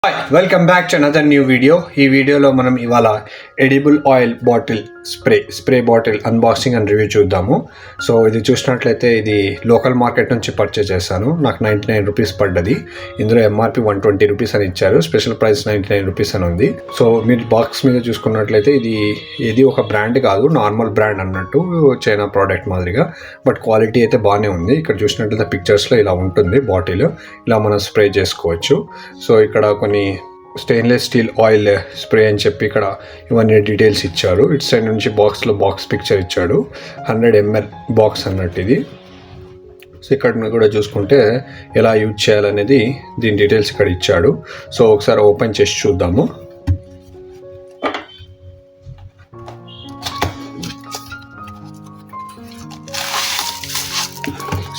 Hi, welcome back to another new video. ఈ వీడియోలో మనం ఇవాళ edible oil bottle spray bottle unboxing and review చూద్దాము. సో ఇది చూసినట్లయితే ఇది లోకల్ మార్కెట్ నుంచి పర్చేస్ చేశాను. నాకు 99 రూపీస్ పడ్డది. ఇందులో ఎంఆర్పి 120 రూపీస్ అని ఇచ్చారు. స్పెషల్ ప్రైస్ 99 రూపీస్ అని ఉంది. సో మీరు బాక్స్ మీద చూసుకున్నట్లయితే ఇది ఒక బ్రాండ్ కాదు, నార్మల్ బ్రాండ్ అన్నట్టు, చైనా ప్రోడక్ట్ మాదిరిగా, బట్ క్వాలిటీ అయితే బాగానే ఉంది. ఇక్కడ చూసినట్లయితే పిక్చర్స్లో ఇలా ఉంటుంది బాటిల్. ఇలా మనం స్ప్రే చేసుకోవచ్చు. సో ఇక్కడ కొన్ని స్టెయిన్లెస్ స్టీల్ ఆయిల్ స్ప్రే అని చెప్పి ఇక్కడ ఇవన్నీ డీటెయిల్స్ ఇచ్చారు. ఇటు సైడ్ నుంచి బాక్స్ పిక్చర్ ఇచ్చాడు. 100 ml బాక్స్ అన్నట్టు ఇది. సో ఇక్కడ కూడా చూసుకుంటే ఎలా యూజ్ చేయాలనేది దీని డీటెయిల్స్ ఇక్కడ ఇచ్చాడు. సో ఒకసారి ఓపెన్ చేసి చూద్దాము.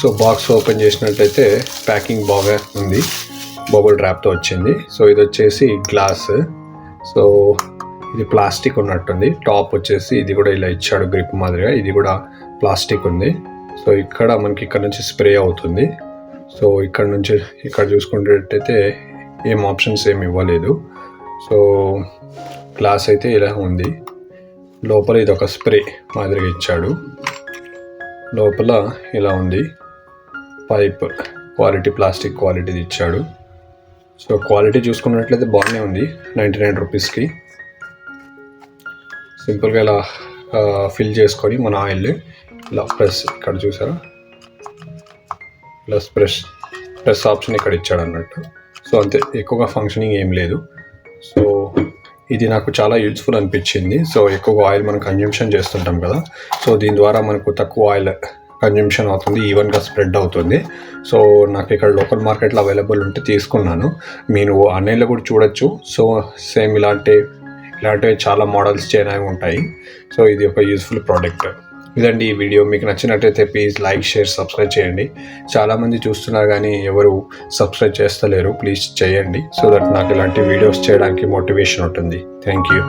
సో బాక్స్ ఓపెన్ చేసినట్లయితే ప్యాకింగ్ బాగా ఉంది, బబుల్ ర్యాప్తో వచ్చింది. సో ఇది వచ్చేసి గ్లాస్. సో ఇది ప్లాస్టిక్ ఉన్నట్టుంది. టాప్ వచ్చేసి ఇది కూడా ఇలా ఇచ్చాడు గ్రిప్ మాదిరిగా, ఇది కూడా ప్లాస్టిక్ ఉంది. సో మనకి ఇక్కడ నుంచి స్ప్రే అవుతుంది. సో ఇక్కడ చూసుకునేటట్టయితే ఏం ఆప్షన్స్ ఏమి ఇవ్వలేదు. సో గ్లాస్ అయితే ఇలా ఉంది. లోపల ఇది ఒక స్ప్రే మాదిరిగా ఇచ్చాడు. లోపల ఇలా ఉంది పైప్, ప్లాస్టిక్ క్వాలిటీది ఇచ్చాడు. సో క్వాలిటీ చూసుకున్నట్లయితే బాగానే ఉంది. 99 రూపీస్కి సింపుల్గా ఇలా ఫిల్ చేసుకొని మన ఆయిల్ ఇలా ఇక్కడ చూసారా, ఇలా ప్రెస్ ఆప్షన్ ఇక్కడ ఇచ్చాడు అన్నట్టు. సో అంతే, ఎక్కువగా ఫంక్షనింగ్ ఏం లేదు. సో ఇది నాకు చాలా యూజ్ఫుల్ అనిపించింది. సో ఎక్కువగా ఆయిల్ మనం కన్జంప్షన్ చేస్తుంటాం కదా, సో దీని ద్వారా మనకు తక్కువ ఆయిల్ కన్జంప్షన్ అవుతుంది, ఈవెన్గా స్ప్రెడ్ అవుతుంది. సో నాకు ఇక్కడ లోకల్ మార్కెట్లో అవైలబుల్ ఉంటే తీసుకున్నాను. మీరు ఆన్లైన్లో కూడా చూడొచ్చు. సో సేమ్ ఇలాంటివి చాలా మోడల్స్ చేయనవి ఉంటాయి. సో ఇది ఒక యూజ్ఫుల్ ప్రోడక్ట్. ఇదండి ఈ వీడియో. మీకు నచ్చినట్టయితే ప్లీజ్ లైక్, షేర్, సబ్స్క్రైబ్ చేయండి. చాలామంది చూస్తున్నారు కానీ ఎవరు సబ్స్క్రైబ్ చేస్తలేరు. ప్లీజ్ చేయండి, సో దట్ నాకు ఇలాంటి వీడియోస్ చేయడానికి మోటివేషన్ ఉంటుంది. Thank you.